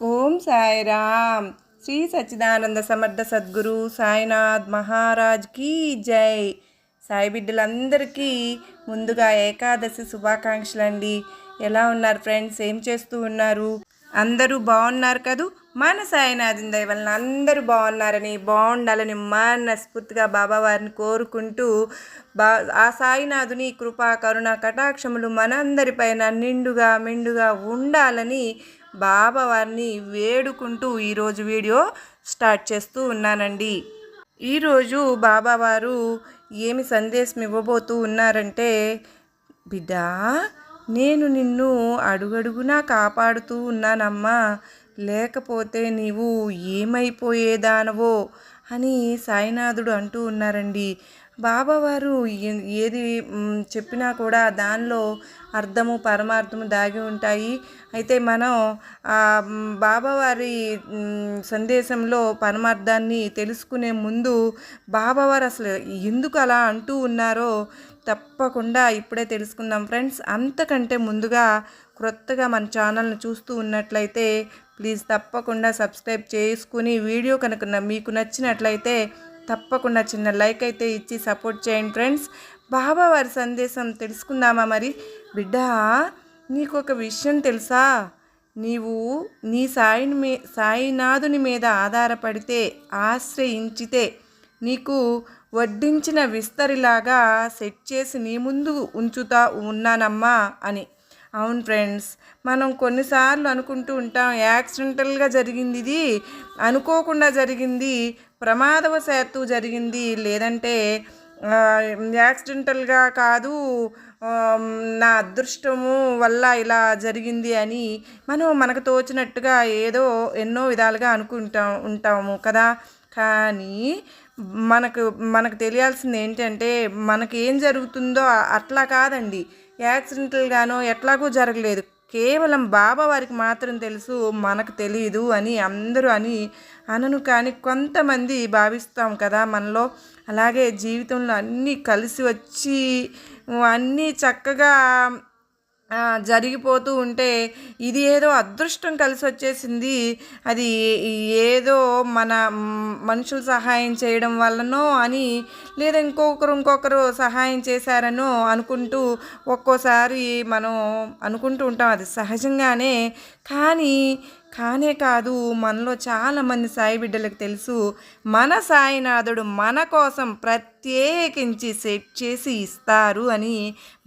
ఓం సాయిరామ్. శ్రీ సచ్చిదానంద సమర్థ సద్గురు సాయినాథ్ మహారాజ్ కీ జై. సాయి బిడ్డలందరికీ ముందుగా ఏకాదశి శుభాకాంక్షలు అండి. ఎలా ఉన్నారు ఫ్రెండ్స్? ఏం చేస్తూ ఉన్నారు? అందరూ బాగున్నారు కదూ? మన సాయినాథుని దయ వలన అందరూ బాగున్నారని, బాగుండాలని మనస్ఫూర్తిగా బాబావారిని కోరుకుంటూ ఆ సాయినాథుని కృపా కరుణ కటాక్షములు మనందరిపైన నిండుగా మెండుగా ఉండాలని బాబావారిని వేడుకుంటూ ఈరోజు వీడియో స్టార్ట్ చేస్తూ ఉన్నానండి. ఈరోజు బాబావారు ఏమి సందేశం ఇవ్వబోతూ ఉన్నారంటే, బిడ్డా, నేను నిన్ను అడుగడుగునా కాపాడుతూ ఉన్నానమ్మా, లేకపోతే నీవు ఏమైపోయేదానవో అని సాయినాథుడు అంటూ ఉన్నారండి. బాబావారు ఏది చెప్పినా కూడా దానిలో అర్థము పరమార్థము దాగి ఉంటాయి. అయితే మనం బాబావారి సందేశంలో పరమార్థాన్ని తెలుసుకునే ముందు బాబావారు అసలు ఎందుకు అలా అంటూ ఉన్నారో తప్పకుండా ఇప్పుడే తెలుసుకుందాం ఫ్రెండ్స్. అంతకంటే ముందుగా క్రొత్తగా మన ఛానల్ని చూస్తూ ఉన్నట్లయితే ప్లీజ్ తప్పకుండా సబ్స్క్రైబ్ చేసుకుని, వీడియో కనుక మీకు నచ్చినట్లయితే తప్పకుండా చిన్న లైక్ అయితే ఇచ్చి సపోర్ట్ చేయండి ఫ్రెండ్స్. బాబావారి సందేశం తెలుసుకుందామా మరి? బిడ్డా, నీకు ఒక విషయం తెలుసా? నీవు నీ సాయినాథుని మీద ఆధారపడితే, ఆశ్రయించితే నీకు వడ్డించిన విస్తరిలాగా సెట్ చేసి నీ ముందు ఉంచుతా ఉన్నానమ్మా అని. అవును ఫ్రెండ్స్, మనం కొన్నిసార్లు అనుకుంటూ ఉంటాం, యాక్సిడెంటల్గా జరిగింది, ఇది అనుకోకుండా జరిగింది, ప్రమాదవశాత్తు జరిగింది, లేదంటే యాక్సిడెంటల్గా కాదు, నా అదృష్టము వల్ల ఇలా జరిగింది అని మనం మనకు తోచినట్టుగా ఏదో ఎన్నో విధాలుగా ఉంటాము కదా. కానీ మనకు తెలియాల్సింది ఏంటంటే, మనకి ఏం జరుగుతుందో అట్లా కాదండి. యాక్సిడెంటల్గానో ఎట్లాగూ జరగలేదు, కేవలం బాబావారికి మాత్రం తెలుసు, మనకు తెలియదు అని అందరూ అనను. కానీ కొంతమంది భావిస్తాం కదా మనలో. అలాగే జీవితంలో అన్నీ కలిసి వచ్చి అన్నీ చక్కగా జరిగిపోతూ ఉంటే ఇది ఏదో అదృష్టం కలిసి వచ్చేసింది, అది ఏదో మన మనుషులు సహాయం చేయడం వల్లనో అని, లేదా ఇంకొకరు సహాయం చేశారనో అనుకుంటూ ఒక్కోసారి మనం అనుకుంటూ ఉంటాం. అది సహజంగానే. కానే కాదు, మనలో చాలామంది సాయి బిడ్డలకు తెలుసు, మన సాయినాథుడు మన కోసం ప్రత్యేకించి సెట్ చేసి ఇస్తారు అని.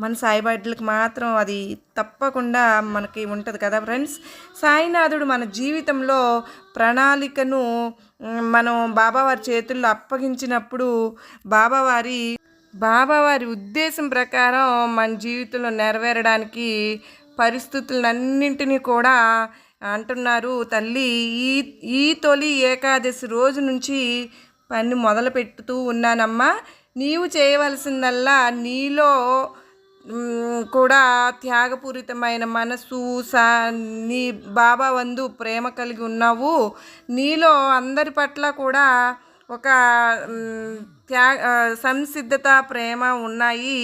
మన సాయి బిడ్డలకు మాత్రం అది తప్పకుండా మనకి ఉంటుంది కదా ఫ్రెండ్స్. సాయినాథుడు మన జీవితంలో ప్రణాళికను మనం బాబావారి చేతుల్లో అప్పగించినప్పుడు బాబావారి ఉద్దేశం ప్రకారం మన జీవితంలో నెరవేరడానికి పరిస్థితులన్నింటినీ కూడా అంటున్నారు. తల్లి, ఈ తొలి ఏకాదశి రోజు నుంచి పని మొదలు పెడుతూ ఉన్నానమ్మా. నీవు చేయవలసిందల్లా నీలో కూడా త్యాగపూరితమైన మనసు, నీ బాబా వందు ప్రేమ కలిగి ఉన్నావు. నీలో అందరి పట్ల కూడా ఒక సంసిద్ధత, ప్రేమ ఉన్నాయి.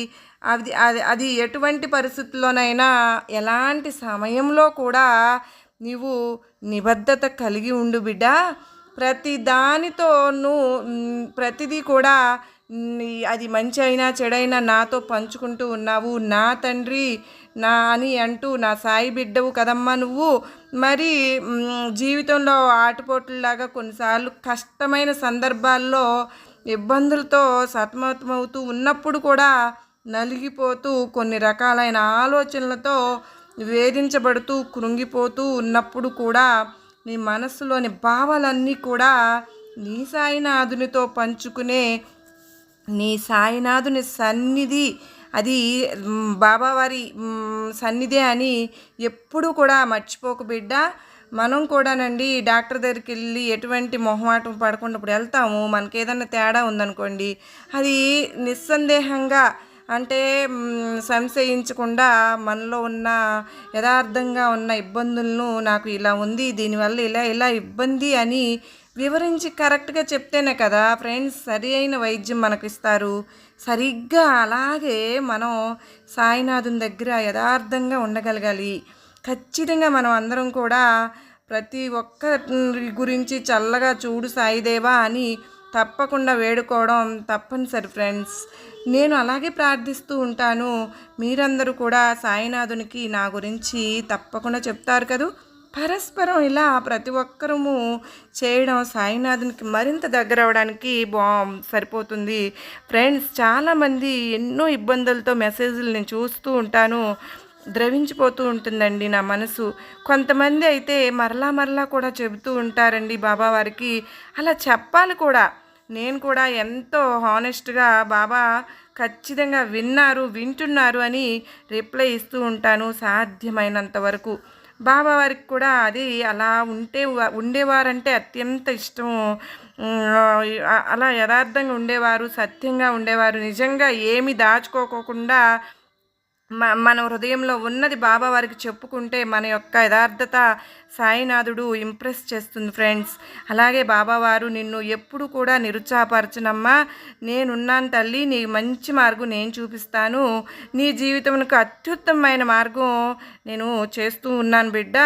అది ఎటువంటి పరిస్థితుల్లోనైనా, ఎలాంటి సమయంలో కూడా నీవు నిబద్ధత కలిగి ఉండు బిడ్డ. ప్రతి దానితోనూ ప్రతిదీ కూడా అది మంచి అయినా చెడైనా నాతో పంచుకుంటూ ఉన్నావు. నా తండ్రి నా అని అంటూ నా సాయి బిడ్డవు కదమ్మా నువ్వు. మరి జీవితంలో ఆటుపోట్లలాగా కొన్నిసార్లు కష్టమైన సందర్భాల్లో ఇబ్బందులతో సతమతమవుతూ ఉన్నప్పుడు కూడా, నలిగిపోతూ కొన్ని రకాలైన ఆలోచనలతో వేధించబడుతూ కృంగిపోతూ ఉన్నప్పుడు కూడా నీ మనస్సులోని భావాలన్నీ కూడా నీ సాయినాథునితో పంచుకునే నీ సాయినాథుని సన్నిధి, అది బాబావారి సన్నిధి అని ఎప్పుడూ కూడా మర్చిపోకు బిడ్డ. మనం కూడానండి డాక్టర్ దగ్గరికి వెళ్ళి ఎటువంటి మొహమాటం పడకుండా ఇప్పుడు వెళ్తాము. మనకి ఏదైనా తేడా ఉందనుకోండి, అది నిస్సందేహంగా అంటే సంశయించకుండా మనలో ఉన్న యథార్థంగా ఉన్న ఇబ్బందులను, నాకు ఇలా ఉంది, దీనివల్ల ఇలా ఇబ్బంది అని వివరించి కరెక్ట్గా చెప్తేనే కదా ఫ్రెండ్స్ సరి అయిన వైద్యం మనకు ఇస్తారు. సరిగ్గా అలాగే మనం సాయినాథుని దగ్గర యథార్థంగా ఉండగలగాలి. ఖచ్చితంగా మనం అందరం కూడా ప్రతి ఒక్కరి గురించి చల్లగా చూడు సాయిదేవా అని తప్పకుండా వేడుకోవడం తప్పనిసరి ఫ్రెండ్స్. నేను అలాగే ప్రార్థిస్తూ ఉంటాను. మీరందరూ కూడా సాయినాథునికి నా గురించి తప్పకుండా చెప్తారు కదూ. పరస్పరం ఇలా ప్రతి ఒక్కరము చేయడం సాయినాథునికి మరింత దగ్గర అవ్వడానికి సరిపోతుంది ఫ్రెండ్స్. చాలామంది ఎన్నో ఇబ్బందులతో మెసేజ్లు నేను చూస్తూ ఉంటాను. ద్రవించిపోతూ ఉంటుందండి నా మనసు. కొంతమంది అయితే మరలా కూడా చెబుతూ ఉంటారండి బాబా వారికి. అలా చెప్పాలి కూడా. నేను కూడా ఎంతో హానెస్ట్గా బాబా ఖచ్చితంగా వింటున్నారు అని రిప్లై ఇస్తూ ఉంటాను సాధ్యమైనంత వరకు. బాబా వారికి కూడా అది అలా ఉండేవారంటే అత్యంత ఇష్టం. అలా యథార్థంగా ఉండేవారు, సత్యంగా ఉండేవారు. నిజంగా ఏమి దాచుకోకుండా మన హృదయంలో ఉన్నది బాబా వారికి చెప్పుకుంటే మన యొక్క యథార్థత సాయినాథుడు ఇంప్రెస్ చేస్తుంది ఫ్రెండ్స్. అలాగే బాబావారు నిన్ను ఎప్పుడు కూడా నిరుత్సాహపరచనమ్మా, నేనున్నాను తల్లి, నీ మంచి మార్గం నేను చూపిస్తాను, నీ జీవితంకు అత్యుత్తమమైన మార్గం నేను చేస్తూ ఉన్నాను బిడ్డ.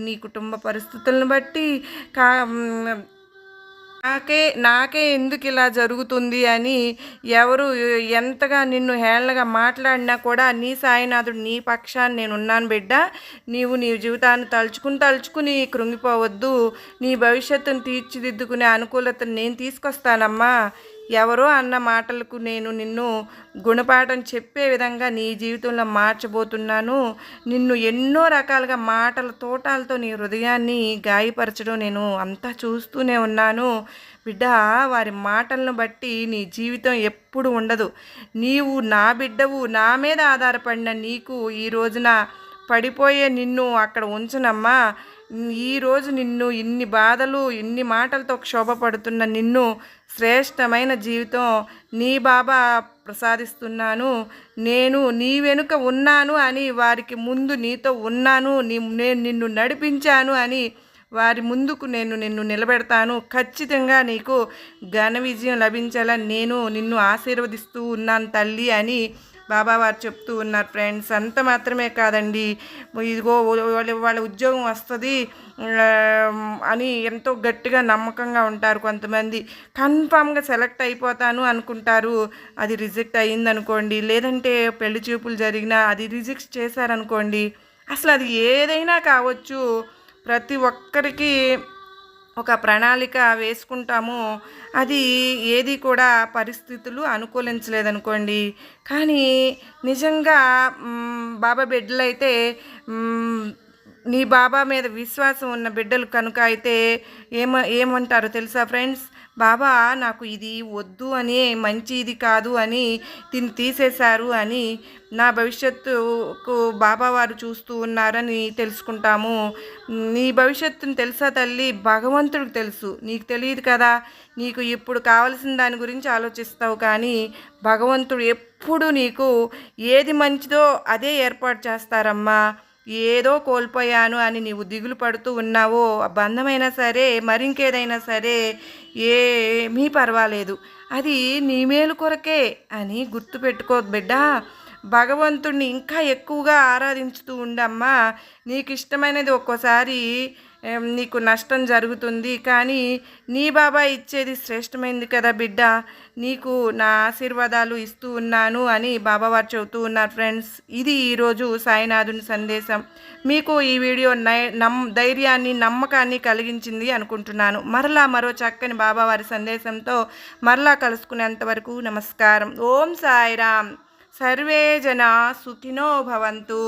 నీ కుటుంబ పరిస్థితులను బట్టి నాకే ఎందుకు ఇలా జరుగుతుంది అని ఎవరు ఎంతగా నిన్ను హేళనగా మాట్లాడినా కూడా నీ సాయినాథుడు నీ పక్షాన్ని నేనున్నాను బిడ్డ. నీవు నీ జీవితాన్ని తలుచుకుని కృంగిపోవద్దు. నీ భవిష్యత్తును తీర్చిదిద్దుకునే అనుకూలతను నేను తీసుకొస్తానమ్మా. ఎవరో అన్న మాటలకు నేను నిన్ను గుణపాఠం చెప్పే విధంగా నీ జీవితంలో మార్చబోతున్నాను. నిన్ను ఎన్నో రకాలుగా మాటల తోటాలతో నీ హృదయాన్ని గాయపరచడం నేను అంతా చూస్తూనే ఉన్నాను బిడ్డ. వారి మాటలను బట్టి నీ జీవితం ఎప్పుడు ఉండదు. నీవు నా బిడ్డవు, నా మీద ఆధారపడిన నీకు ఈ రోజున పడిపోయే నిన్ను అక్కడ ఉంచనమ్మా. ఈరోజు నిన్ను ఇన్ని బాధలు ఇన్ని మాటలతో క్షోభపడుతున్న నిన్ను శ్రేష్టమైన జీవితం నీ బాబా ప్రసాదిస్తున్నాను. నేను నీ వెనుక ఉన్నాను అని వారికి ముందు నీతో ఉన్నాను, నేను నిన్ను నడిపించాను అని వారి ముందుకు నిన్ను నిలబెడతాను. ఖచ్చితంగా నీకు ఘన విజయం లభించాలని నేను నిన్ను ఆశీర్వదిస్తూ ఉన్నాను తల్లి అని బాబావారు చెప్తూ ఉన్నారు ఫ్రెండ్స్. అంత మాత్రమే కాదండి, ఇదిగో వాళ్ళ ఉద్యోగం వస్తుంది అని ఎంతో గట్టిగా నమ్మకంగా ఉంటారు కొంతమంది. కన్ఫామ్గా సెలెక్ట్ అయిపోతాను అనుకుంటారు, అది రిజెక్ట్ అయ్యిందనుకోండి, లేదంటే పెళ్లి చూపులు జరిగినా అది రిజెక్ట్ చేశారనుకోండి. అసలు అది ఏదైనా కావచ్చు, ప్రతి ఒక్కరికి ఒక ప్రణాళిక వేసుకుంటాము. అది ఏది కూడా పరిస్థితులు అనుకూలించలేదనుకోండి. కానీ నిజంగా బాబా బిడ్డలైతే నీ బాబా మీద విశ్వాసం ఉన్న బిడ్డలు కనుక అయితే ఏమంటారో తెలుసా ఫ్రెండ్స్, బాబా నాకు ఇది వద్దు అని, మంచి ఇది కాదు అని దీన్ని తీసేశారు అని, నా భవిష్యత్తుకు బాబావారు చూస్తూ ఉన్నారని తెలుసుకుంటాము. నీ భవిష్యత్తును తెలుసా తల్లి? భగవంతుడికి తెలుసు, నీకు తెలియదు కదా. నీకు ఇప్పుడు కావలసిన దాని గురించి ఆలోచిస్తావు, కానీ భగవంతుడు ఎప్పుడు నీకు ఏది మంచిదో అదే ఏర్పాటు చేస్తారమ్మా. ఏదో కోల్పోయాను అని నీవు దిగులు పడుతూ ఉన్నావో, బంధమైనా సరే మరింకేదైనా సరే ఏమీ పర్వాలేదు, అది నీ మేలు కొరకే అని గుర్తుపెట్టుకో బిడ్డ. భగవంతుడిని ఇంకా ఎక్కువగా ఆరాధించుతూ ఉండమ్మా. నీకు ఇష్టమైనది ఒక్కోసారి నీకు నష్టం జరుగుతుంది, కానీ నీ బాబా ఇచ్చేది శ్రేష్టమైంది కదా బిడ్డ. నీకు నా ఆశీర్వాదాలు ఇస్తూ ఉన్నాను అని బాబావారు చెబుతూ ఉన్నారు ఫ్రెండ్స్. ఇది ఈరోజు సాయినాథుని సందేశం. మీకు ఈ వీడియో ధైర్యాన్ని నమ్మకాన్ని కలిగించింది అనుకుంటున్నాను. మరో చక్కని బాబావారి సందేశంతో మరలా కలుసుకునేంత వరకు నమస్కారం. ఓం సాయిరామ్. సర్వే జనా సుఖినో భవంతు.